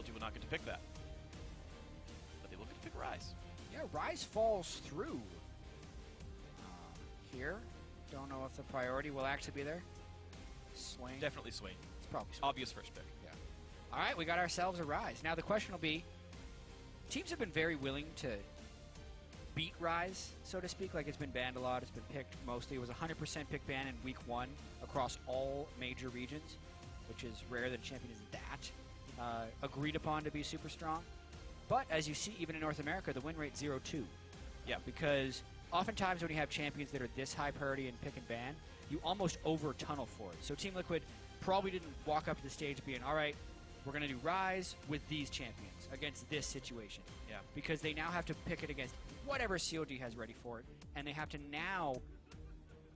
CLG will not get to pick that. But they will get to pick Rise. Yeah, Rise falls through here. Don't know if the priority will actually be there. Swain. Definitely Swain. It's probably Swain. Obvious first pick. Yeah. All right, we got ourselves a Rise. Now the question will be, teams have been very willing to beat Rise, so to speak. Like, it's been banned a lot. It's been picked mostly. It was 100% pick ban in week 1 across all major regions, which is rare that a champion is that agreed upon to be super strong. But as you see, even in North America, the win rate 0-2. Yeah. Because oftentimes when you have champions that are this high priority in pick and ban, you almost over-tunnel for it. So Team Liquid probably didn't walk up to the stage being, all right, we're going to do Rise with these champions against this situation. Yeah. Because they now have to pick it against whatever CLG has ready for it, and they have to now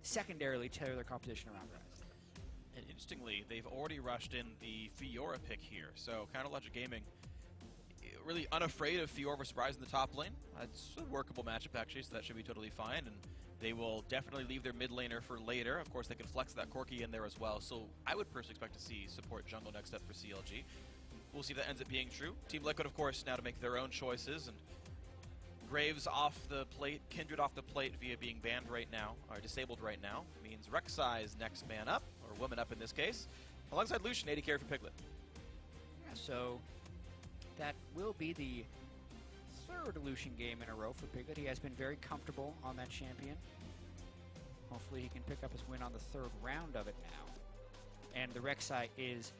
secondarily tailor their composition around Rise. And interestingly, they've already rushed in the Fiora pick here. So Counterlogic Gaming really unafraid of Fiora versus Rise in the top lane. It's a workable matchup, actually, so that should be totally fine. And they will definitely leave their mid laner for later. Of course, they can flex that Corki in there as well. So I would personally expect to see support jungle next up for CLG. We'll see if that ends up being true. Team Liquid, of course, now to make their own choices. And Graves off the plate, Kindred off the plate via being banned right now, or disabled right now, means Rek'Sai is next man up, or woman up in this case, alongside Lucian, AD carry for Piglet. Yeah, so that will be the third Lucian game in a row for Piglet. He has been very comfortable on that champion. Hopefully he can pick up his win on the third round of it now. And the Rek'Sai is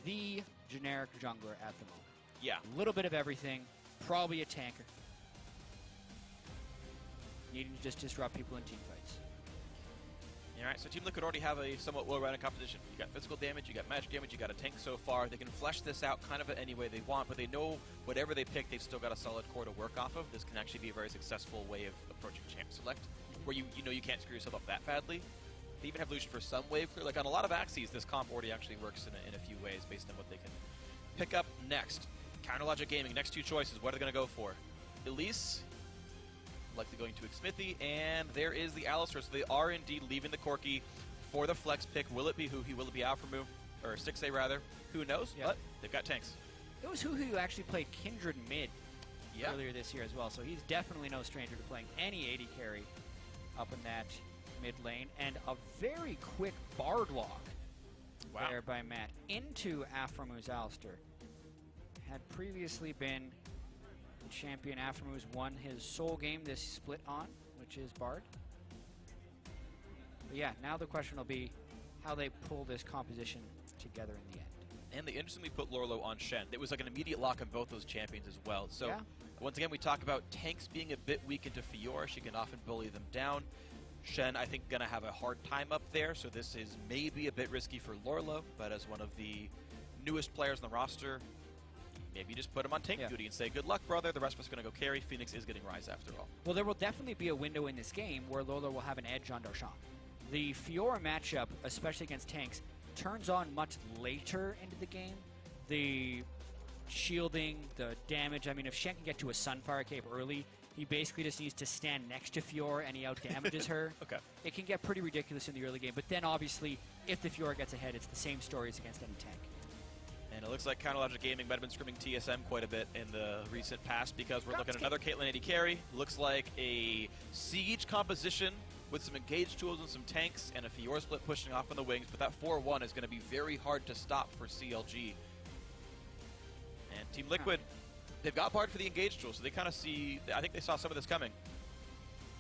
the generic jungler at the moment. Yeah. A little bit of everything, probably a tanker. Needing to just disrupt people in team fights. Alright, so Team Liquid already have a somewhat well-rounded composition. You got physical damage, you got magic damage, you got a tank so far. They can flesh this out kind of any way they want, but they know whatever they pick, they've still got a solid core to work off of. This can actually be a very successful way of approaching champ select, where you know you can't screw yourself up that badly. They even have Lucian for some wave clear. Like on a lot of axes, this comp already actually works in a few ways based on what they can pick up next. Counterlogic Gaming, next two choices, what are they going to go for? Elise, likely going to Xmithie, and there is the Alistar. So they are indeed leaving the Corki for the flex pick. Will it be Huhi? Will it be Alphamu? Or 6A rather? Who knows? Yep. But they've got tanks. It was Huhi who actually played Kindred mid Yeah. earlier this year as well, so he's definitely no stranger to playing any AD carry up in that mid lane. And a very quick Bard walk there by Matt into Aphromu's Alistar. Had previously been champion Aphromu's won his sole game this split on, which is Bard. But yeah, now the question will be how they pull this composition together in the end. And they interestingly put Lorlo on Shen. It was like an immediate lock on both those champions as well. So yeah. Once again, we talk about tanks being a bit weak into Fiora. She can often bully them down. Shen, I think, going to have a hard time up there, so this is maybe a bit risky for Lorlo, but as one of the newest players on the roster, maybe just put him on tank duty and say, good luck, brother. The rest of us are going to go carry. Phoenix is getting Rise after all. Well, there will definitely be a window in this game where Lorlo will have an edge on Darshan. The Fiora matchup, especially against tanks, turns on much later into the game. The shielding, the damage. I mean, if Shen can get to a Sunfire cape early, he basically just needs to stand next to Fiora and he out-damages her. Okay. It can get pretty ridiculous in the early game, but then obviously, if the Fiora gets ahead, it's the same story as against any tank. And it looks like Counterlogic Gaming might have been scrimming TSM quite a bit in the recent past because we're looking at another Caitlyn AD carry. Looks like a Siege composition with some engaged tools and some tanks and a Fiora split pushing off on the wings, but that 4-1 is going to be very hard to stop for CLG. And Team Liquid, they've got Bard for the engaged tool, so they kind of see, I think they saw some of this coming.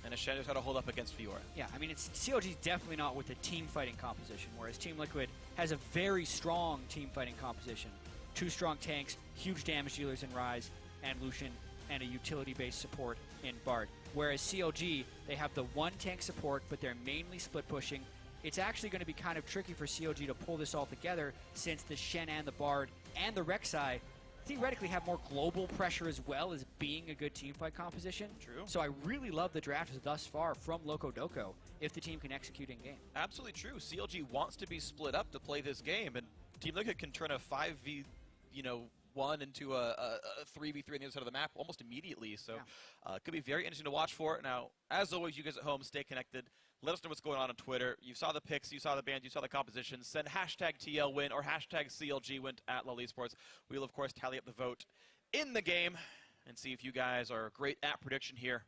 And Shen knows how to hold up against Fiora. Yeah, I mean, CLG's definitely not with the team fighting composition, whereas Team Liquid has a very strong team fighting composition. 2 strong tanks, huge damage dealers in Rise, and Lucian, and a utility-based support in Bard. Whereas CLG, they have the 1 tank support, but they're mainly split pushing. It's actually going to be kind of tricky for CLG to pull this all together, since the Shen and the Bard and the Rek'Sai theoretically have more global pressure as well as being a good teamfight composition. True. So I really love the draft thus far from Loco Doco if the team can execute in game. Absolutely true. CLG wants to be split up to play this game, and Team Liquid can turn a 5v, 1 into a 3v3 on the other side of the map almost immediately. So it could be very interesting to watch for. Now, as always, you guys at home, stay connected. Let us know what's going on Twitter. You saw the picks, you saw the bands, you saw the compositions. Send hashtag TLWin or hashtag CLG win at LOL Esports. We will, of course, tally up the vote in the game and see if you guys are great at prediction here.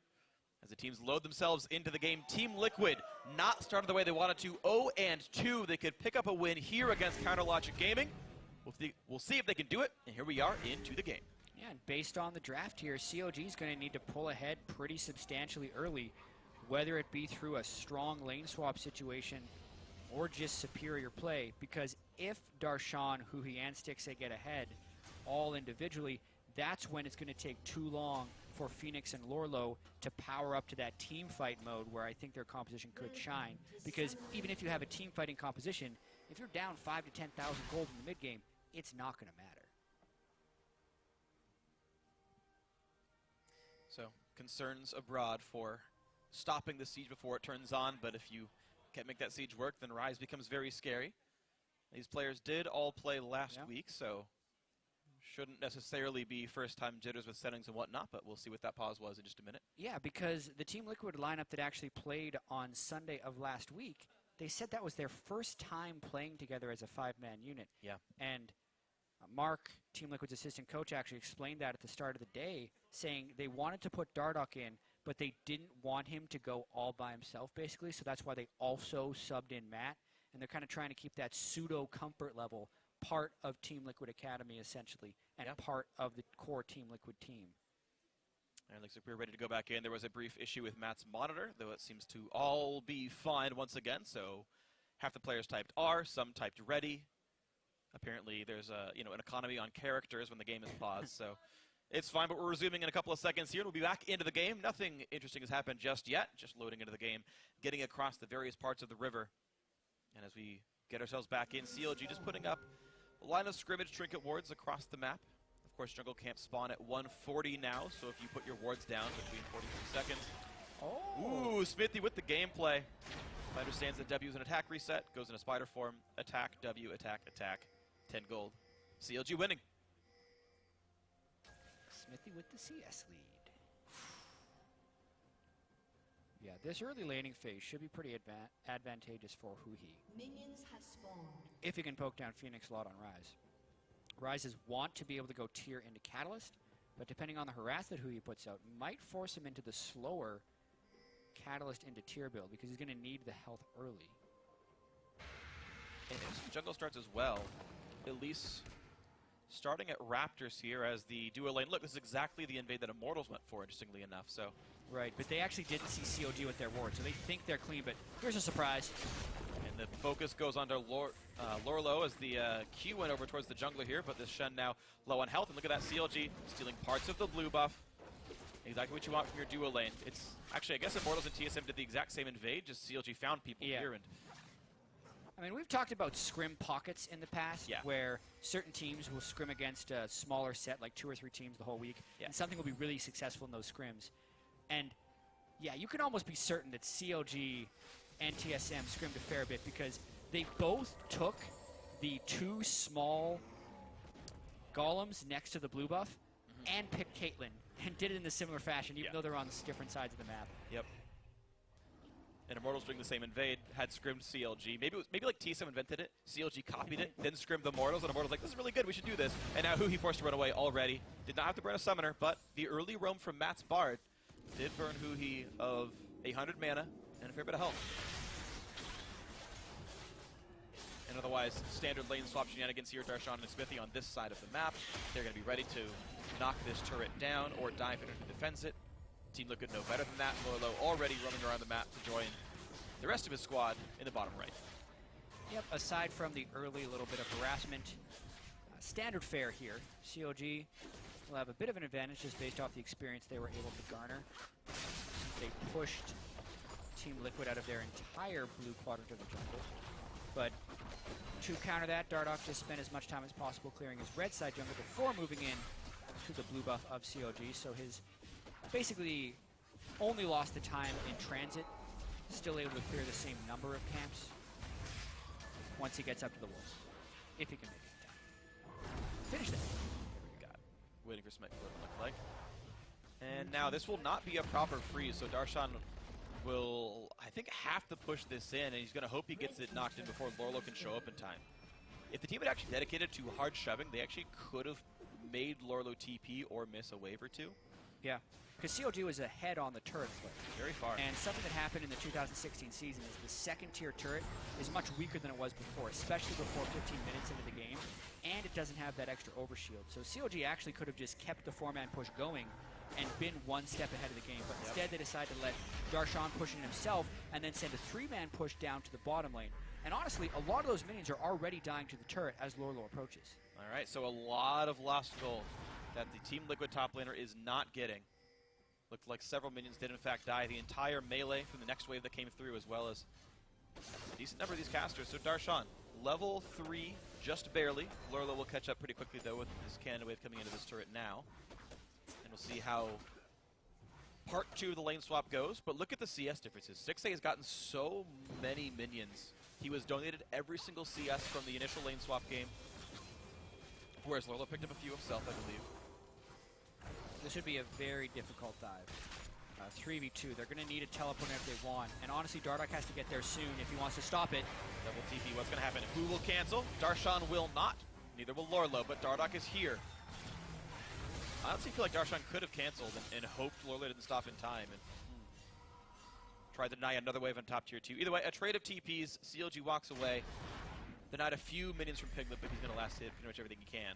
As the teams load themselves into the game, Team Liquid not started the way they wanted to. 0-2. They could pick up a win here against CounterLogic Gaming. We'll see if they can do it. And here we are into the game. Yeah, and based on the draft here, CLG is going to need to pull ahead pretty substantially early, whether it be through a strong lane swap situation or just superior play. Because if Darshan, Huhi, and Stixxay get ahead all individually, that's when it's going to take too long for Phoenix and Lorlo to power up to that team fight mode where I think their composition could shine. Because even if you have a team fighting composition, if you're down 5,000 to 10,000 gold in the mid game, it's not going to matter. So concerns abroad for stopping the siege before it turns on, but if you can't make that siege work, then Rise becomes very scary. These players did all play last week, so shouldn't necessarily be first-time jitters with settings and whatnot, but we'll see what that pause was in just a minute. Yeah, because the Team Liquid lineup that actually played on Sunday of last week, they said that was their first time playing together as a 5-man unit. Yeah. And Mark, Team Liquid's assistant coach, actually explained that at the start of the day, saying they wanted to put Dardoch in, but they didn't want him to go all by himself, basically, so that's why they also subbed in Matt, and they're kind of trying to keep that pseudo-comfort level part of Team Liquid Academy, essentially, and part of the core Team Liquid team. And it looks like we're ready to go back in. There was a brief issue with Matt's monitor, though it seems to all be fine once again. So half the players typed R, some typed ready. Apparently there's an economy on characters when the game is paused. So it's fine, but we're resuming in a couple of seconds here. We'll be back into the game. Nothing interesting has happened just yet. Just loading into the game, getting across the various parts of the river. And as we get ourselves back in, CLG just putting up line of scrimmage trinket wards across the map. Of course, jungle camp spawn at 140 now, so if you put your wards down between 43 seconds. Oh. Ooh, Smithy with the gameplay. Understands that W is an attack reset, goes in a spider form, attack, W, attack, attack. 10 gold. CLG winning. Smithy with the CS lead. Yeah, this early laning phase should be pretty advantageous for Huhi. Minions have spawned. If you can poke down Phoenix a lot on Rise. Rises want to be able to go tier into Catalyst, but depending on the harass that Huhi puts out, might force him into the slower Catalyst into tier build because he's going to need the health early. And if jungle starts as well, at least starting at Raptors here as the duo lane. Look, this is exactly the invade that Immortals went for, interestingly enough. So, right, but they actually didn't see CLG with their ward, so they think they're clean, but here's a surprise. And the focus goes under Lorlo as the Q went over towards the jungler here, but this Shen now low on health. And look at that, CLG stealing parts of the blue buff. Exactly what you want from your duo lane. It's actually, I guess Immortals and TSM did the exact same invade, just CLG found people here. And I mean, we've talked about scrim pockets in the past where certain teams will scrim against a smaller set, like 2 or 3 teams the whole week, and something will be really successful in those scrims. And, yeah, you can almost be certain that CLG and TSM scrimmed a fair bit because they both took the 2 small golems next to the blue buff and picked Caitlyn and did it in a similar fashion, even though they're on different sides of the map. Yep. And Immortals doing the same invade, had scrimmed CLG. Maybe like TSM invented it, CLG copied it, then scrimmed the Immortals, and Immortals like, this is really good, we should do this. And now Huhi forced to run away already. Did not have to burn a summoner, but the early roam from Matt's Bard did burn Huhi of 100 mana and a fair bit of health. And otherwise, standard lane swap shenanigans here, Darshan and Smithy on this side of the map. They're going to be ready to knock this turret down or dive in who defends it. Team Liquid know better than that. Lorlo already roaming around the map to join the rest of his squad in the bottom right. Yep, aside from the early little bit of harassment, standard fare here. CLG will have a bit of an advantage just based off the experience they were able to garner. They pushed Team Liquid out of their entire blue quadrant of the jungle. But to counter that, Dardoch just spent as much time as possible clearing his red side jungle before moving in to the blue buff of CLG. So his basically only lost the time in transit, still able to clear the same number of camps once he gets up to the wolves, if he can make it in time. Finish that. Smith would look like. And now this will not be a proper freeze, so Darshan will, I think, have to push this in, and he's going to hope he gets it knocked in before Lorlo can show up in time. If the team had actually dedicated to hard shoving, they actually could have made Lorlo TP or miss a wave or two. Yeah, because CLG was ahead on the turret flip. Very far. And something that happened in the 2016 season is the second-tier turret is much weaker than it was before, especially before 15 minutes into the game, and it doesn't have that extra overshield. So CLG actually could have just kept the four-man push going and been one step ahead of the game, but instead they decided to let Darshan push in himself and then send a three-man push down to the bottom lane. And honestly, a lot of those minions are already dying to the turret as Lorlo approaches. All right, so a lot of lost gold that the Team Liquid top laner is not getting. Looked like several minions did in fact die. The entire melee from the next wave that came through, as well as a decent number of these casters. So Darshan, level 3, just barely. Lorlo will catch up pretty quickly though with this cannon wave coming into this turret now. And we'll see how part 2 of the lane swap goes. But look at the CS differences. 6A has gotten so many minions. He was donated every single CS from the initial lane swap game, whereas Lorlo picked up a few himself, I believe. This would be a very difficult dive. 3v2, they're going to need a teleport if they want. And honestly, Dardoch has to get there soon if he wants to stop it. Double TP, what's going to happen? Who will cancel? Darshan will not. Neither will Lorlo, but Dardoch is here. I honestly feel like Darshan could have canceled and hoped Lorlo didn't stop in time. And tried to deny another wave on top tier 2. Either way, a trade of TPs. CLG walks away. Denied a few minions from Piglet, but he's going to last hit pretty much everything he can.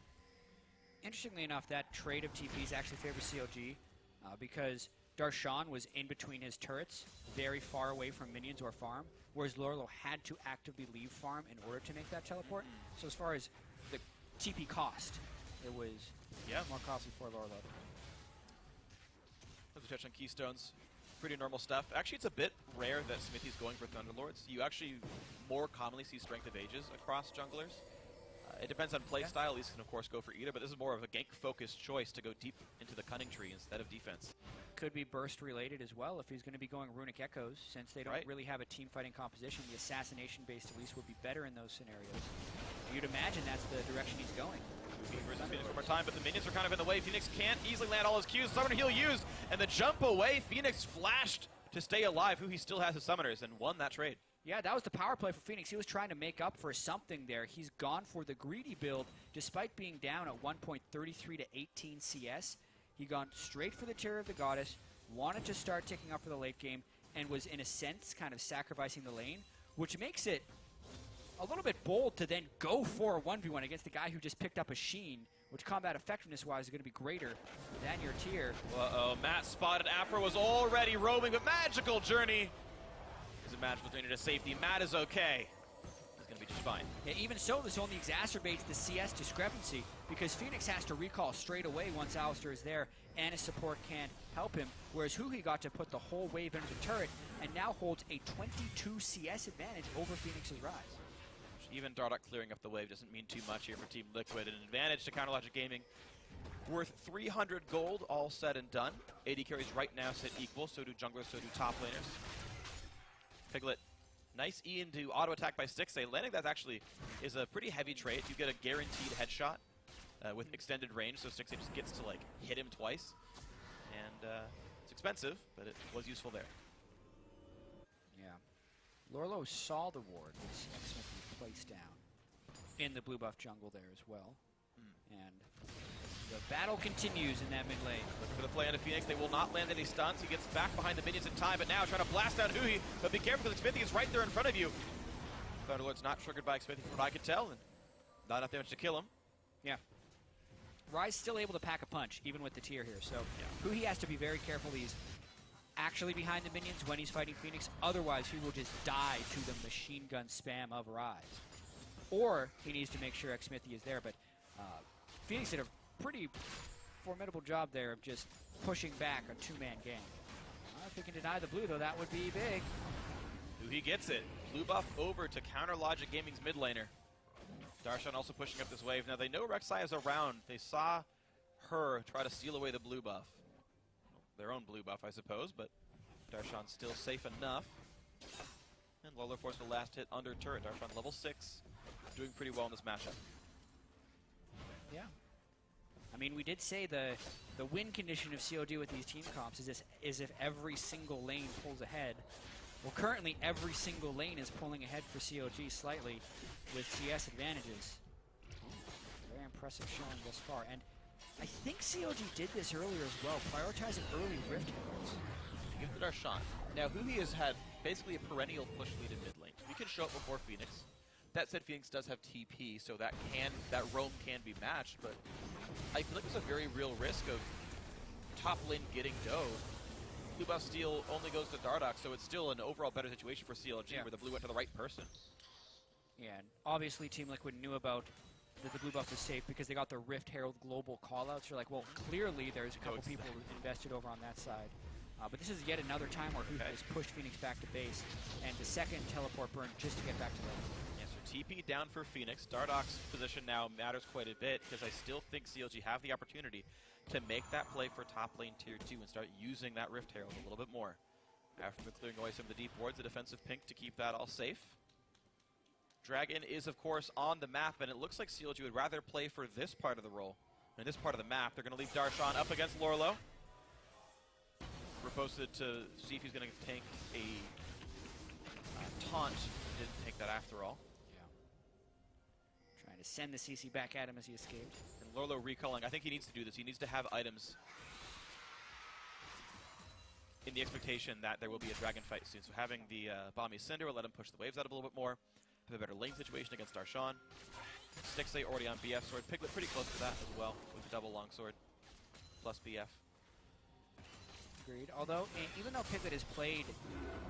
Interestingly enough, that trade of TPs actually favors CLG because Darshan was in between his turrets, very far away from minions or farm, whereas Lorlo had to actively leave farm in order to make that teleport. So as far as the TP cost, it was more costly for Lorlo. As we touch on Keystones, pretty normal stuff. Actually, it's a bit rare that Smithy's going for Thunderlords. You actually more commonly see Strength of Ages across junglers. It depends on playstyle. Elise can, of course, go for either, but this is more of a gank-focused choice to go deep into the Cunning Tree instead of defense. Could be burst-related as well if he's going to be going Runic Echoes, since they don't really have a team-fighting composition. The assassination-based Elise would be better in those scenarios. You'd imagine that's the direction he's going. Phoenix one more time, but the minions are kind of in the way. Phoenix can't easily land all his Qs. Summoner heal used, and the jump away. Phoenix flashed to stay alive. Who he still has his summoners and won that trade. Yeah, that was the power play for Phoenix. He was trying to make up for something there. He's gone for the greedy build, despite being down at 1.33 to 18 CS. He gone straight for the Terror of the Goddess, wanted to start ticking up for the late game, and was in a sense kind of sacrificing the lane, which makes it a little bit bold to then go for a 1v1 against the guy who just picked up a Sheen, which combat effectiveness-wise is going to be greater than your tier. Uh-oh, Matt spotted. Afro was already roaming, but Magical Journey is a Magical Journey to safety. Matt is okay. He's going to be just fine. Yeah, even so, this only exacerbates the CS discrepancy because Phoenix has to recall straight away once Alistar is there and his support can't help him, whereas Huhi got to put the whole wave into the turret and now holds a 22 CS advantage over Phoenix's Rise. Even Dardoch clearing up the wave doesn't mean too much here for Team Liquid. An advantage to Counterlogic Gaming. Worth 300 gold, all said and done. AD carries right now sit equal, so do junglers, so do top laners. Piglet, nice E into auto attack by 6A. Landing that actually is a pretty heavy trade. You get a guaranteed headshot with extended range, so 6A just gets to like hit him twice. And it's expensive, but it was useful there. Yeah. Lorlo saw the ward with Smith placed down in the blue buff jungle there as well. And the battle continues in that mid lane. Looking for the play onto Phoenix. They will not land any stuns. He gets back behind the minions in time, but now trying to blast down Huhi. But be careful because Xmithie is right there in front of you. Thunderlord's not triggered by Xmithie from what I could tell, and not enough damage to kill him. Yeah. Rise still able to pack a punch, even with the tier here. So Huhi has to be very careful. He's actually behind the minions when he's fighting Phoenix. Otherwise, he will just die to the machine gun spam of Rise. Or he needs to make sure Xmithie is there, but Phoenix did a pretty formidable job there of just pushing back a two-man game. If he can deny the blue, though, that would be big. He gets it. Blue buff over to Counterlogic Gaming's mid laner. Darshan also pushing up this wave. Now, they know Rek'Sai is around. They saw her try to steal away the blue buff. Their own blue buff, I suppose, but Darshan's still safe enough. And Lorlo forced the last hit under turret. Darshan level 6, doing pretty well in this matchup. Yeah. I mean, we did say the win condition of CLG with these team comps is if every single lane pulls ahead. Well, currently every single lane is pulling ahead for CLG slightly with CS advantages. Very impressive showing thus far. And I think CLG did this earlier as well, prioritizing early Rift heralds. Give it our shot. Now, Huhi has had basically a perennial push lead in mid lane. We can show up before Phoenix. That said, Phoenix does have TP, so that roam can be matched, but I feel like there's a very real risk of top lane getting dove. Blue buff steal only goes to Dardoch, so it's still an overall better situation for CLG where the blue went to the right person. Yeah, and obviously Team Liquid knew about that the blue buff was safe because they got the Rift Herald global callouts. You're like, well, clearly there's a couple people invested over on that side. But this is yet another time where Huhi has pushed Phoenix back to base, and the second teleport burn just to get back to them. Yeah, so TP down for Phoenix. Dardoch's position now matters quite a bit because I still think CLG have the opportunity to make that play for top lane tier 2 and start using that Rift Herald a little bit more. After clearing away some of the deep wards, a defensive pink to keep that all safe. Dragon is, of course, on the map, and it looks like CLG would rather play for this part of the role. In this part of the map, they're going to leave Darshan up against Lorlo. We're posted to see if he's going to tank a taunt. Didn't take that after all. Trying to send the CC back at him as he escaped. And Lorlo recalling. I think he needs to do this. He needs to have items in the expectation that there will be a dragon fight soon. So having the Bomby Cinder will let him push the waves out a little bit more. Have a better lane situation against Darshan. Stixxay already on BF sword. Piglet pretty close to that as well with the double longsword plus BF. Agreed. Although, even though Piglet has played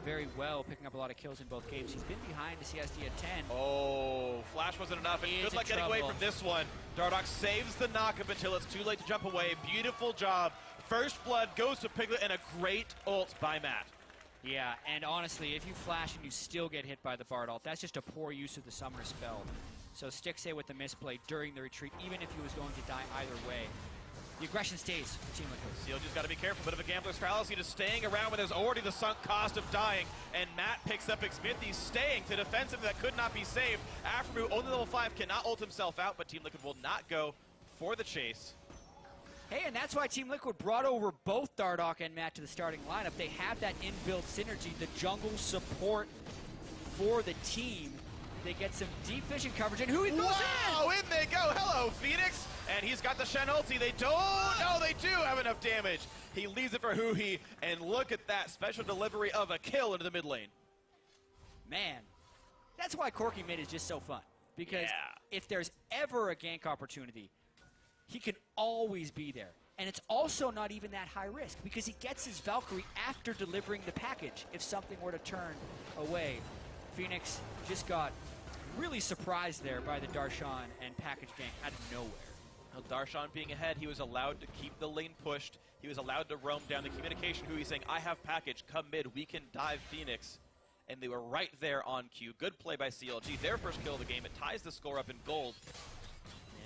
very well, picking up a lot of kills in both games, he's been behind the CSD at 10. Oh, flash wasn't enough, and good luck getting away from this one. Dardoch saves the knockup until it's too late to jump away. Beautiful job. First blood goes to Piglet, and a great ult by Matt. Yeah, and honestly, if you flash and you still get hit by the Bard ult, that's just a poor use of the Summoner spell. So Stixxay with the misplay during the retreat, even if he was going to die either way. The aggression stays for Team Liquid. CLG's got to be careful. Bit of a gambler's fallacy, just staying around when there's already the sunk cost of dying. And Matt picks up Xmithie, staying to defensive that could not be saved. Aphromoo, only level 5, cannot ult himself out, but Team Liquid will not go for the chase. Hey, and that's why Team Liquid brought over both Dardoch and Matt to the starting lineup. They have that inbuilt synergy, the jungle support for the team. They get some deep vision coverage, and Huhi goes in! In they go! Hello, Phoenix! And he's got the Shen ulti. They don't! No, they do have enough damage. He leaves it for Huhi, and look at that special delivery of a kill into the mid lane. Man, that's why Corki mid is just so fun. Because if there's ever a gank opportunity, he can always be there. And it's also not even that high risk, because he gets his Valkyrie after delivering the package if something were to turn away. Phoenix just got really surprised there by the Darshan and package gank out of nowhere. Well, Darshan being ahead, he was allowed to keep the lane pushed. He was allowed to roam down the communication. Huhi saying, I have package, come mid, we can dive Phoenix. And they were right there on cue. Good play by CLG. Their first kill of the game. It ties the score up in gold.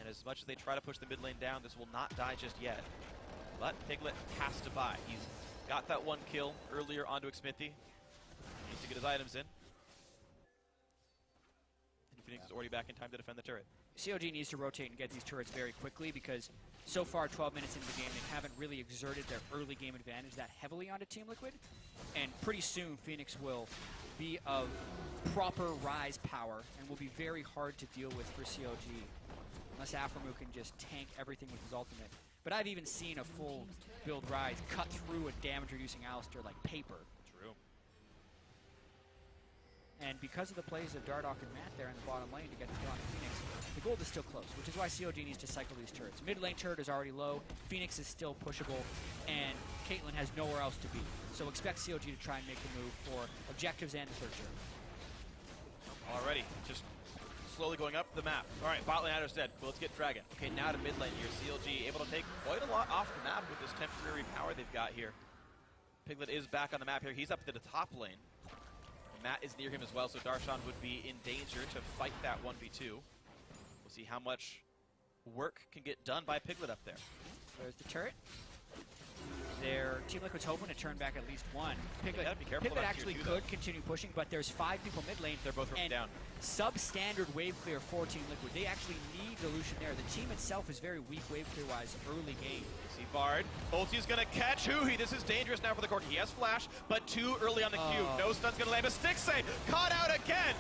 And as much as they try to push the mid lane down, this will not die just yet. But Piglet has to buy. He's got that one kill earlier onto Xmithie. Needs to get his items in. Phoenix is already back in time to defend the turret. CLG needs to rotate and get these turrets very quickly because so far, 12 minutes into the game, they haven't really exerted their early game advantage that heavily onto Team Liquid. And pretty soon, Phoenix will be of proper Rise power and will be very hard to deal with for CLG unless Aphromoo can just tank everything with his ultimate. But I've even seen a full build Rise cut through a damage-reducing Alistar like paper. True. And because of the plays of Dardoch and Matt there in the bottom lane to get the kill on Phoenix, the gold is still close, which is why CLG needs to cycle these turrets. Mid lane turret is already low, Phoenix is still pushable, and Caitlyn has nowhere else to be. So expect CLG to try and make the move for objectives and the third turret. Already, just slowly going up the map. All right, bot lane Adder's dead. Well, let's get Dragon. Okay, now to mid lane here. CLG able to take quite a lot off the map with this temporary power they've got here. Piglet is back on the map here. He's up to the top lane. Matt is near him as well, so Darshan would be in danger to fight that 1v2. We'll see how much work can get done by Piglet up there. There's the turret. there. Team Liquid's hoping to turn back at least one. Piglet, gotta be careful Piglet about actually tier 2 could though. continue pushing, but there's 5 people mid lane. They're both and down. Substandard wave clear for Team Liquid. They actually need the Lucian there. The team itself is very weak wave clear wise early game. See Bard. Ulti's gonna catch Huhi. This is dangerous now for the Corki. He has flash, but too early on the cue. No stun's gonna land. A stick save. Caught out again.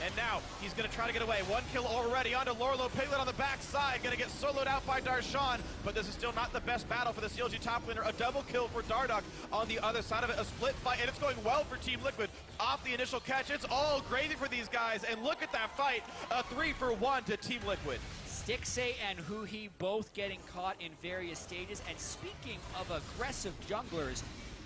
And now he's gonna try to get away. 1 kill already onto Lorlo. Piglet on the backside. Gonna get soloed out by Darshan, but this is still not the best battle for the CLG top laner. A double kill for Dardoch on the other side of it. A split fight, and it's going well for Team Liquid. Off the initial catch, it's all gravy for these guys. And look at that fight. A 3-for-1 to Team Liquid. Stixxay and Huhi both getting caught in various stages. And speaking of aggressive junglers,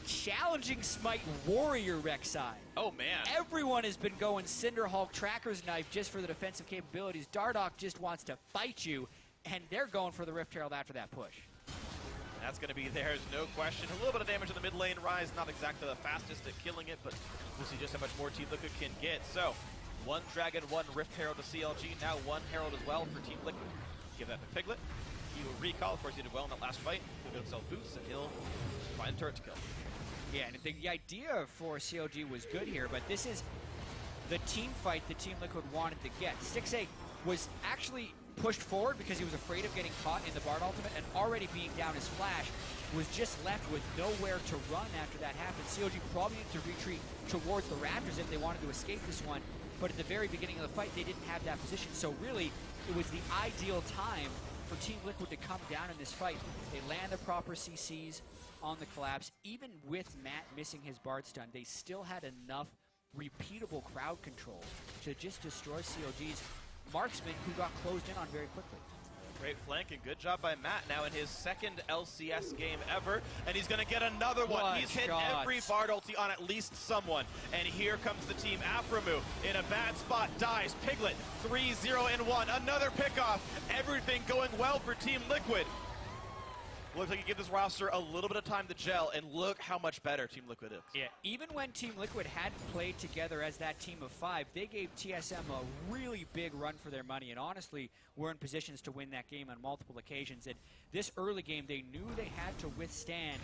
challenging Smite Warrior Rek'Sai. Oh man. Everyone has been going Cinderhulk Tracker's Knife just for the defensive capabilities. Dardoch just wants to fight you, and they're going for the Rift Herald after that push. That's going to be theirs, no question. A little bit of damage in the mid lane. Ryze not exactly the fastest at killing it, but we'll see just how much more Team Liquid can get. So, 1 Dragon, 1 Rift Herald to CLG, now 1 Herald as well for Team Liquid. Give that to Piglet. He will recall. Of course, he did well in that last fight. He'll get himself boosts, and he'll find a turret to kill. Yeah, and the idea for CLG was good here, but this is the team fight that Team Liquid wanted to get. Stixxay was actually pushed forward because he was afraid of getting caught in the Bard ultimate, and already being down his flash, was just left with nowhere to run after that happened. CLG probably needed to retreat towards the Raptors if they wanted to escape this one, but at the very beginning of the fight, they didn't have that position. So really, it was the ideal time for Team Liquid to come down in this fight. They land the proper CCs on the collapse. Even with Matt missing his Bard stun, they still had enough repeatable crowd control to just destroy CLG's marksman, who got closed in on very quickly. Great flank and good job by Matt now in his 2nd LCS game ever, and he's going to get another one. What He's hit shots. every Bard ulti on at least someone, and here comes the team. Aphromoo in a bad spot, dies. Piglet 3-0-1, another pickoff. Everything going well for Team Liquid. Looks like you give this roster a little bit of time to gel, and look how much better Team Liquid is. Yeah, even when Team Liquid hadn't played together as that team of 5, they gave TSM a really big run for their money, and honestly were in positions to win that game on multiple occasions. And this early game, they knew they had to withstand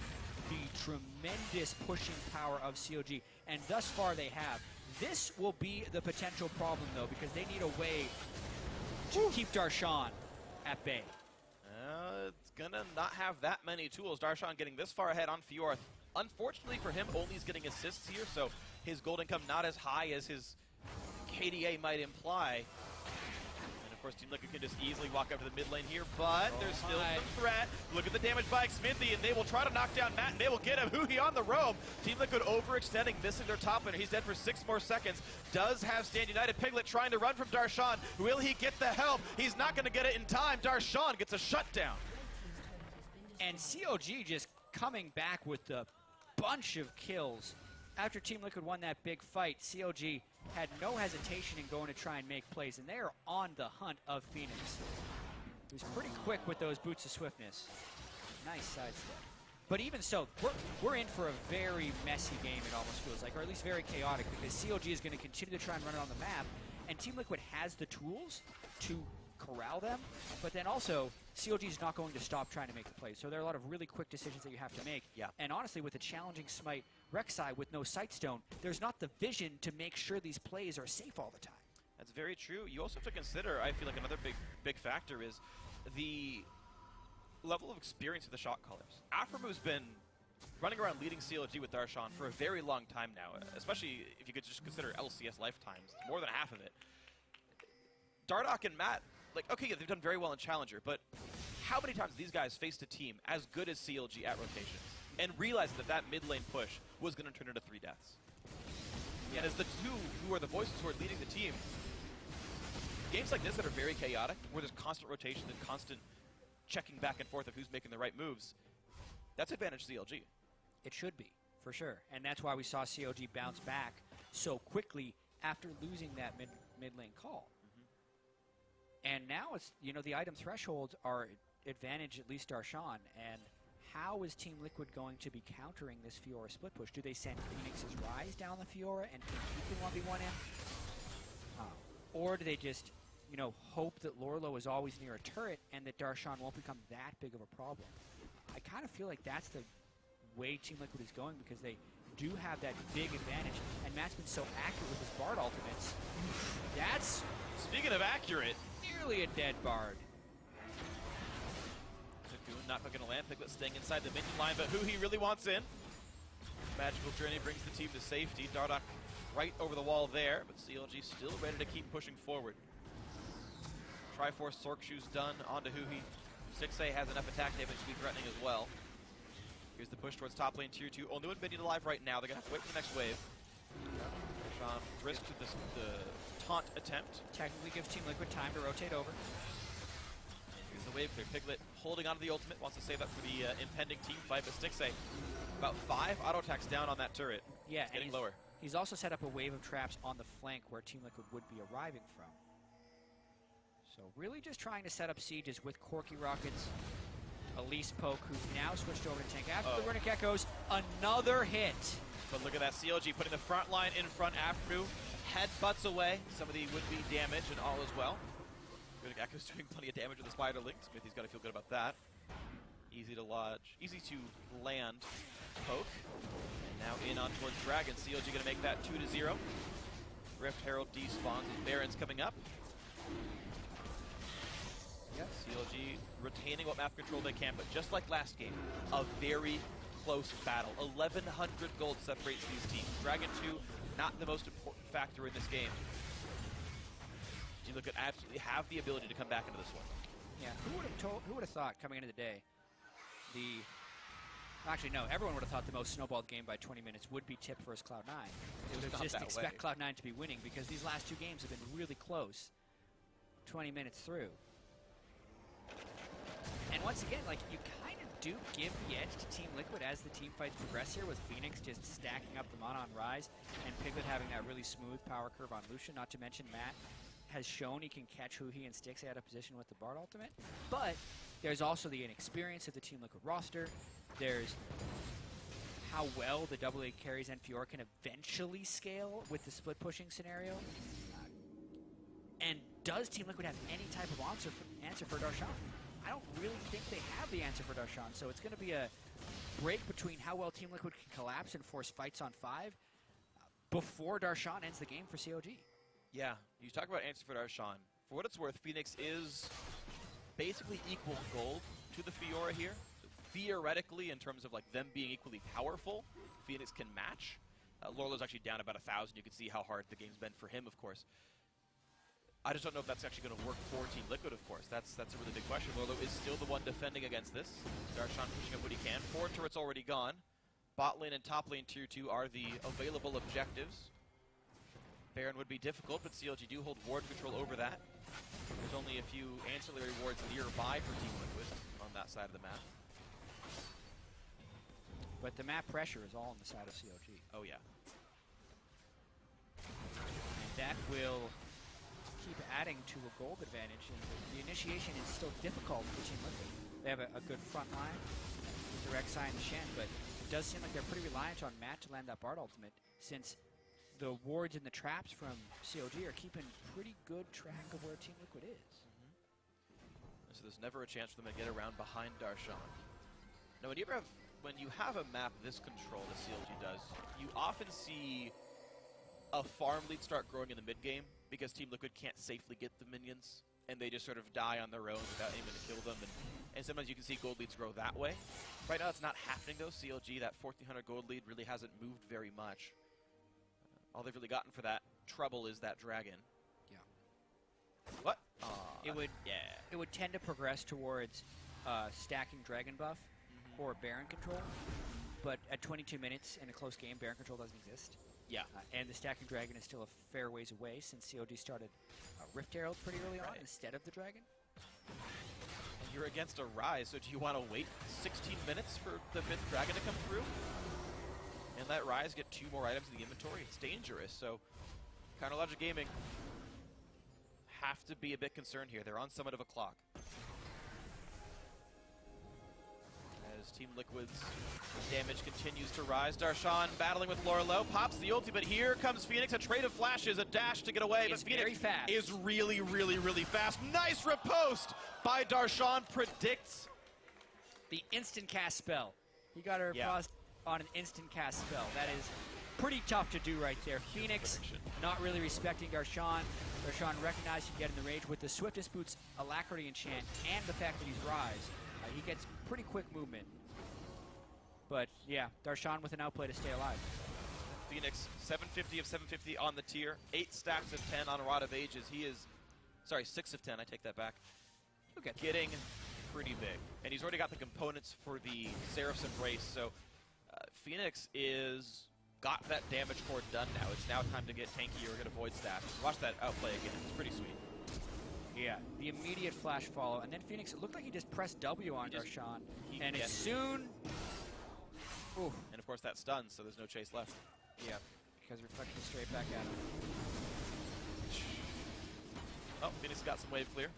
the tremendous pushing power of CLG, and thus far they have. This will be the potential problem, though, because they need a way to keep Darshan at bay. It's gonna not have that many tools. Darshan getting this far ahead on Fjord. Unfortunately for him, only is getting assists here, so his gold income not as high as his KDA might imply. And of course, Team Liquid can just easily walk up to the mid lane here, but there's still some threat. Look at the damage by Xminthy, and they will try to knock down Matt, and they will get him. Huhi on the roam. Team Liquid overextending, missing their top laner. He's dead for 6 more seconds. Does have Stand United. Piglet trying to run from Darshan. Will he get the help? He's not going to get it in time. Darshan gets a shutdown. And CLG just coming back with a bunch of kills. After Team Liquid won that big fight, CLG had no hesitation in going to try and make plays, and they are on the hunt of Phoenix. He was pretty quick with those boots of swiftness. Nice sidestep. But even so, we're in for a very messy game, it almost feels like, or at least very chaotic, because CLG is going to continue to try and run it on the map, and Team Liquid has the tools to corral them, but then also CLG is not going to stop trying to make the plays. So there are a lot of really quick decisions that you have to make. Yeah. And honestly, with a challenging Smite Rek'Sai with no Sightstone, there's not the vision to make sure these plays are safe all the time. That's very true. You also have to consider, I feel like another big factor is the level of experience of the shot callers. Aphromu's been running around leading CLG with Darshan for a very long time now, especially if you could just consider LCS lifetimes, more than half of it. Dardoch and Matt, like, okay, yeah, they've done very well in Challenger, but how many times these guys faced a team as good as CLG at rotations and realized that that mid lane push was going to turn into 3 deaths? And as the two who are the voices who are leading the team, games like this that are very chaotic, where there's constant rotation and constant checking back and forth of who's making the right moves, that's advantage CLG. It should be, for sure. And that's why we saw CLG bounce back so quickly after losing that mid lane call. And now it's, you know, the item thresholds are advantage at least Darshan. And how is Team Liquid going to be countering this Fiora split push? Do they send Phoenix's Rise down the Fiora and keep the 1v1 in? Or do they just, you know, hope that Lorlo is always near a turret and that Darshan won't become that big of a problem? I kind of feel like that's the way Team Liquid is going because they do have that big advantage. And Matt's been so accurate with his Bard ultimates. That's, speaking of accurate, nearly a dead Bard. Cocoon not going to land. Piglet staying inside the minion line, but who he really wants in. Magical Journey brings the team to safety. Dardoch right over the wall there, but CLG still ready to keep pushing forward. Triforce Sork Shoes done onto Huhi. 6A has enough attack damage to be threatening as well. Here's the push towards top lane tier 2. Only one minion alive right now. They're going to have to wait for the next wave. Darshan risked the taunt attempt. Technically gives Team Liquid time to rotate over. Here's the wave clear. Piglet holding onto the ultimate. Wants to save that for the impending team fight, but Stixay about 5 auto attacks down on that turret. Yeah, it's getting lower. He's also set up a wave of traps on the flank where Team Liquid would be arriving from. So really just trying to set up sieges with Corky Rockets, Elise Poke, who's now switched over to tank. After the Runic Echoes, another hit. But look at that, CLG putting the front line in front after headbutts away some of the would-be damage and all as well. Runic Echoes doing plenty of damage with the Spider Link. Smithy's got to feel good about that. Easy to lodge, easy to land Poke. And now in on towards Dragon. CLG going to make that 2-0. Rift Herald despawns as Baron's coming up. Yes. CLG retaining what map control they can, but just like last game, a very close battle. 1,100 gold separates these teams. Dragon 2, not the most important factor in this game. You look at absolutely have the ability to come back into this one. Yeah, who would have thought coming into the day, actually no, everyone would have thought the most snowballed game by 20 minutes would be Tip versus Cloud9. They would have just expect Cloud9 to be winning because these last 2 games have been really close. 20 minutes through. And once again, like, you kind of do give the edge to Team Liquid as the team fights progress here, with Phoenix just stacking up the mana on Ryze and Piglet having that really smooth power curve on Lucian. Not to mention Matt has shown he can catch Huhi and Stixay out of position with the Bard ultimate. But there's also the inexperience of the Team Liquid roster. There's how well the AA carries and Fiora can eventually scale with the split pushing scenario. And does Team Liquid have any type of answer for Darshan? I don't really think they have the answer for Darshan, so it's going to be a break between how well Team Liquid can collapse and force fights on 5 before Darshan ends the game for CLG. Yeah, you talk about answer for Darshan. For what it's worth, Phoenix is basically equal gold to the Fiora here. So theoretically, in terms of like them being equally powerful, Phoenix can match. Lorlo's actually down about 1,000. You can see how hard the game's been for him, of course. I just don't know if that's actually going to work for Team Liquid, of course. That's a really big question. Lorlo is still the one defending against this. Darshan pushing up what he can. 4 turrets already gone. Bot lane and top lane tier 2 are the available objectives. Baron would be difficult, but CLG do hold ward control over that. There's only a few ancillary wards nearby for Team Liquid on that side of the map. But the map pressure is all on the side of CLG. Oh, yeah. And that will keep adding to a gold advantage, and the initiation is still difficult for Team Liquid. They have a good front line with the Rek'Sai and the Shen, but it does seem like they're pretty reliant on Matt to land that Bard ultimate, since the wards and the traps from CLG are keeping pretty good track of where Team Liquid is. So there's never a chance for them to get around behind Darshan. Now, when you have a map this controlled as CLG does, you often see a farm lead start growing in the mid game because Team Liquid can't safely get the minions, and they just sort of die on their own without aiming to kill them. And sometimes you can see gold leads grow that way. Right now, it's not happening though. CLG, that 1,400 gold lead, really hasn't moved very much. All they've really gotten for that trouble is that dragon. Yeah. What? It would tend to progress towards stacking dragon buff or Baron control, but at 22 minutes in a close game, Baron control doesn't exist. Yeah. And the stacking dragon is still a fair ways away, since COD started Rift Herald pretty early on instead of the dragon. And you're against a Ryze, so do you want to wait 16 minutes for the 5th dragon to come through? And let Ryze get 2 more items in the inventory? It's dangerous, so Counter Logic Gaming have to be a bit concerned here. They're on somewhat of a clock. As Team Liquid's damage continues to rise. Darshan battling with Lorlo, pops the ulti, but here comes Phoenix. A trade of flashes, a dash to get away, but Phoenix is really, really, really fast. Nice riposte by Darshan, predicts the instant cast spell. He got her across on an instant cast spell. That is pretty tough to do right there. Phoenix not really respecting Darshan. Darshan recognized he can get in the rage with the Swiftest Boots Alacrity enchant and the fact that he's Rise. He gets pretty quick movement. But yeah, Darshan with an outplay to stay alive. Phoenix, 750 of 750 on the tier, 8 stacks of 10 on Rod of Ages. He is, sorry, 6 of 10, I take that back. Okay. Getting pretty big. And he's already got the components for the Seraph's Embrace, so Phoenix is got that damage core done now. It's now time to get tanky or get a Void Staff. Watch that outplay again, it's pretty sweet. Yeah, the immediate flash follow, and then Phoenix, it looked like he just pressed W on Darshan, and as soon... Ooh. And of course that stuns, so there's no chase left. Yeah, because reflection straight back at him. Oh, Phoenix got some wave clear.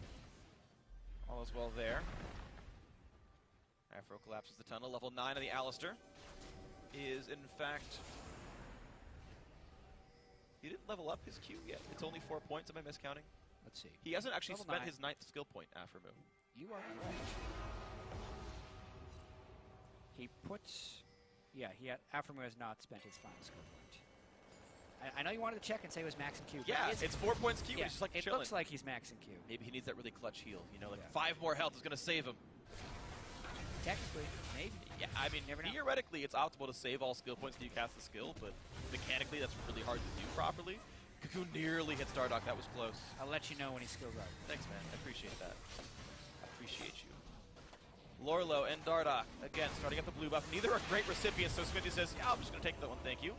All is well there. Afro collapses the tunnel. Level 9 of the Alistair is, in fact... He didn't level up his Q yet. It's only 4 points. Am I miscounting? Let's see. He hasn't actually Level spent 9. his 9th skill point, Aframu. You are correct. He puts... Yeah, Aframu has not spent his final skill point. I know you wanted to check and say it was max and Q. Yeah, it's 4 points Q. Yeah, He's just like it chilling. looks like he's max and Q. Maybe he needs that really clutch heal. You know, like 5 more health is going to save him. Technically, maybe. Yeah, I mean, Never know. theoretically, it's optimal to save all skill points until you cast the skill, but mechanically, that's really hard to do properly. Cocoon nearly hits Dardoch. That was close. I'll let you know when he skills out. Thanks, man. I appreciate that. I appreciate you. Lorlo and Dardoch, again, starting at the blue buff. Neither are great recipients, so Smithy says, yeah, I'm just going to take that one, thank you.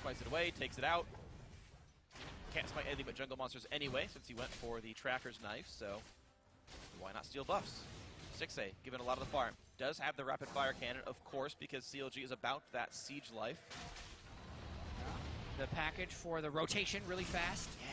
Smites it away, takes it out. Can't smite anything but jungle monsters anyway, since he went for the Tracker's Knife, so why not steal buffs? 6A, given a lot of the farm. Does have the rapid fire cannon, of course, because CLG is about that siege life. The package for the rotation really fast. Yeah.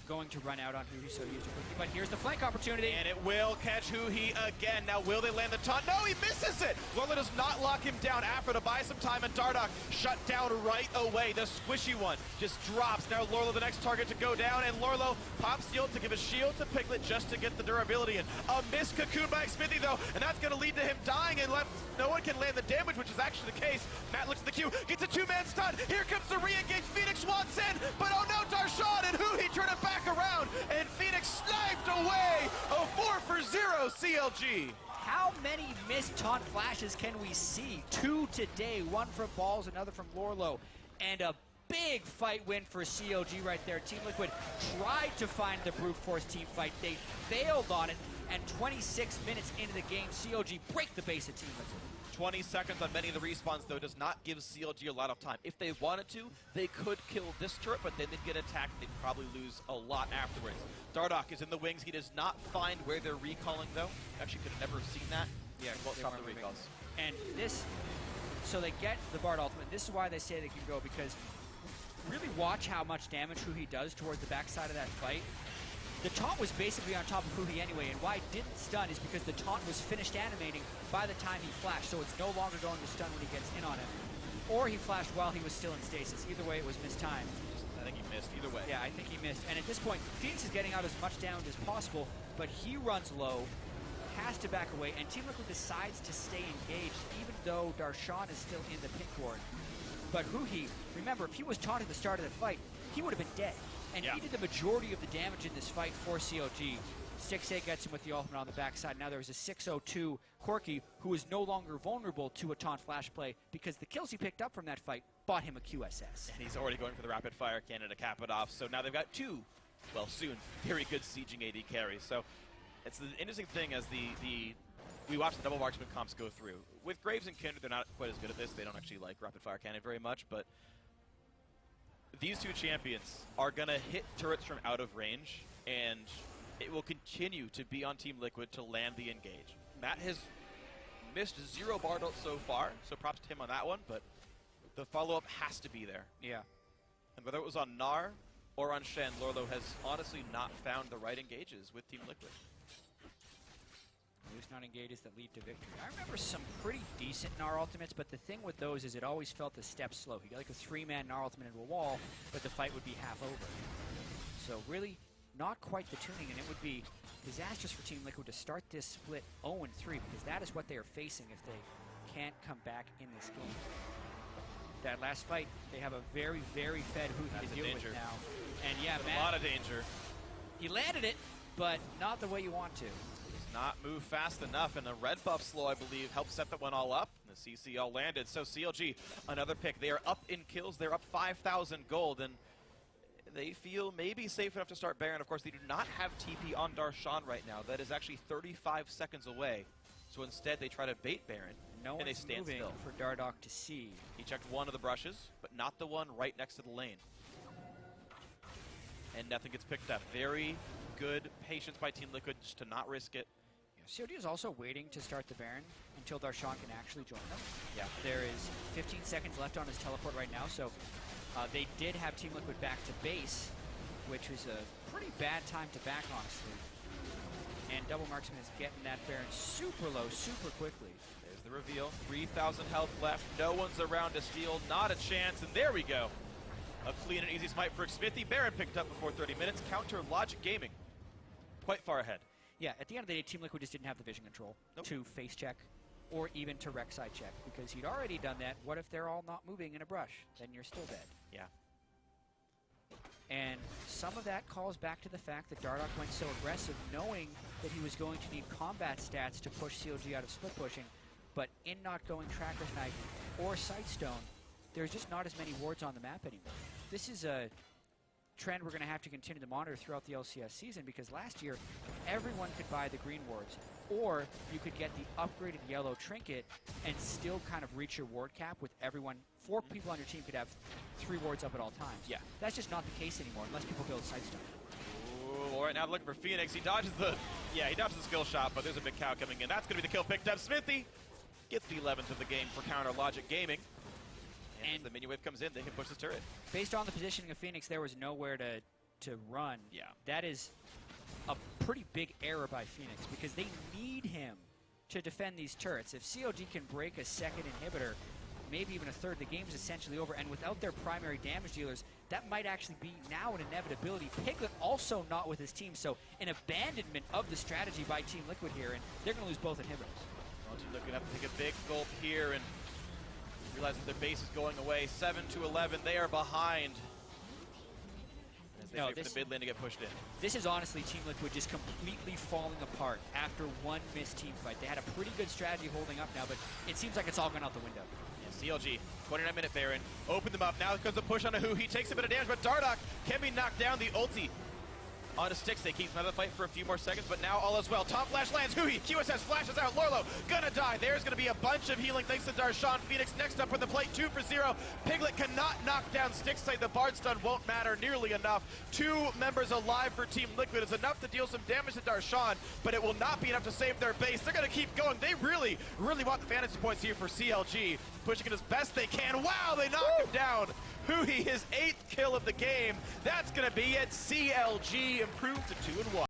Going to run out on Huhi, so he used it quickly. But here's the flank opportunity. And it will catch Huhi again. Now, will they land the taunt? No, he misses it! Lorlo does not lock him down. Afro to buy some time, and Dardoch shut down right away. The squishy one just drops. Now, Lorlo, the next target to go down, and Lorlo pops shield to give a shield to Piglet just to get the durability in. A missed cocoon by Smithy, though, and that's going to lead to him dying, and no one can land the damage, which is actually the case. Matt looks at the queue, gets a 2-man stun. Here comes the re-engage. Phoenix wants in, but oh no, Darshan and Huhi turn it back around, and Phoenix sniped away. A 4-for-0 CLG. How many missed taunt flashes can we see? 2 today, 1 from Balls, another from Lorlo, and a big fight win for CLG right there. Team Liquid tried to find the brute force team fight. They failed on it, and 26 minutes into the game, CLG break the base of Team Liquid. 20 seconds on many of the respawns, though, does not give CLG a lot of time. If they wanted to, they could kill this turret, but then they'd get attacked. They'd probably lose a lot afterwards. Dardoch is in the wings. He does not find where they're recalling, though. Actually, could have never seen that. Yeah, won't stop the recalls. And this, so they get the Bard ultimate. This is why they say they can go, because really watch how much damage Huhi does towards the backside of that fight. The taunt was basically on top of Huhi anyway, and why it didn't stun is because the taunt was finished animating by the time he flashed, so it's no longer going to stun when he gets in on him. Or he flashed while he was still in stasis. Either way, it was mistimed. I think he missed. Either way. Yeah, I think he missed. And at this point, Phoenix is getting out as much damage as possible, but he runs low, has to back away, and Team Liquid decides to stay engaged, even though Darshan is still in the pink ward. But Huhi, remember, if he was taunted at the start of the fight, he would have been dead. And he did the majority of the damage in this fight for CLG. 6A gets him with the ultimate on the backside. Now there's a 602 Corki, who is no longer vulnerable to a taunt flash play because the kills he picked up from that fight bought him a QSS. And he's already going for the rapid fire cannon to cap it off. So now they've got 2, well, soon, very good sieging AD carries. So it's the interesting thing as we watch the double marksman comps go through. With Graves and Kinder, they're not quite as good at this. They don't actually like rapid fire cannon very much, but these 2 champions are going to hit turrets from out of range, and it will continue to be on Team Liquid to land the engage. Matt has missed 0 Bard ult so far, so props to him on that one, but the follow-up has to be there. Yeah. And whether it was on Gnar or on Shen, Lorlo has honestly not found the right engages with Team Liquid. Loose not engages that lead to victory. I remember some pretty decent Gnar ultimates, but the thing with those is it always felt a step slow. You got like a 3-man Gnar ultimate into a wall, but the fight would be half over. So really, not quite the tuning, and it would be disastrous for Team Liquid to start this split 0-3, because that is what they are facing if they can't come back in this game. That last fight, they have a very, very fed Huhi to deal with now. And yeah, Matt, a lot of danger. He landed it, but not the way you want to. Does not move fast enough, and the red buff slow, I believe, helped set that one all up. The CC all landed, so CLG, another pick. They are up in kills. They're up 5,000 gold, and they feel maybe safe enough to start Baron. Of course, they do not have TP on Darshan right now. That is actually 35 seconds away. So instead, they try to bait Baron, and they stand still. For Dardoch to see. He checked one of the brushes, but not the one right next to the lane. And nothing gets picked up. Very good patience by Team Liquid just to not risk it. CLG is also waiting to start the Baron until Darshan can actually join them. Yeah. There is 15 seconds left on his teleport right now, so they did have Team Liquid back to base, which was a pretty bad time to back, honestly. And Double Marksman is getting that Baron super low, super quickly. There's the reveal. 3,000 health left. No one's around to steal. Not a chance. And there we go. A clean and easy smite for Smithy. Baron picked up before 30 minutes. Counter Logic Gaming. Quite far ahead. Yeah, at the end of the day, Team Liquid just didn't have the vision control to face check or even to rec side check, because he'd already done that. What if they're all not moving in a brush? Then you're still dead. Yeah. And some of that calls back to the fact that Dardoch went so aggressive, knowing that he was going to need combat stats to push CLG out of split pushing, but in not going Tracker's Knife or Sightstone, there's just not as many wards on the map anymore. This is a trend we're going to have to continue to monitor throughout the LCS season, because last year everyone could buy the green wards, or you could get the upgraded yellow trinket and still kind of reach your ward cap with everyone. 4 people on your team could have 3 wards up at all times. Yeah. That's just not the case anymore unless people build Sightstone. Ooh, all right, now looking for Phoenix. He dodges the skill shot, but there's a big cow coming in. That's going to be the kill picked up. Smithy gets the 11th of the game for Counter Logic Gaming. And as the minion wave comes in, they can push this turret. Based on the positioning of Phoenix, there was nowhere to run. Yeah. That is a pretty big error by Phoenix, because they need him to defend these turrets. If CLG can break a second inhibitor, maybe even a third, the game's essentially over. And without their primary damage dealers, that might actually be now an inevitability. Piglet also not with his team, so an abandonment of the strategy by Team Liquid here, and they're going to lose both inhibitors. Well, Team Liquid have to take a big gulp here and realize that their base is going away. 7-11, they are behind. As they wait for the mid lane to get pushed in. This is honestly Team Liquid just completely falling apart after one missed team fight. They had a pretty good strategy holding up now, but it seems like it's all gone out the window. Yeah, CLG, 29-minute Baron, open them up. Now comes the push on a Who. He takes a bit of damage, but Dardoch can be knocked down. The ulti on his sticks. They keep another fight for a few more seconds, but now all is well. Top flash lands. Huhi. QSS flashes out. Lorlo gonna die. There's gonna be a bunch of healing thanks to Darshan. Phoenix next up with the plate. 2 for 0. Piglet cannot knock down Sticksight. The Bard stun won't matter nearly enough. 2 members alive for Team Liquid is enough to deal some damage to Darshan, but it will not be enough to save their base. They're gonna keep going. They really, really want the fantasy points here for CLG. Pushing it as best they can. Wow, they knock him down. Huhi, his 8th kill of the game. That's going to be it. CLG improved to 2-1.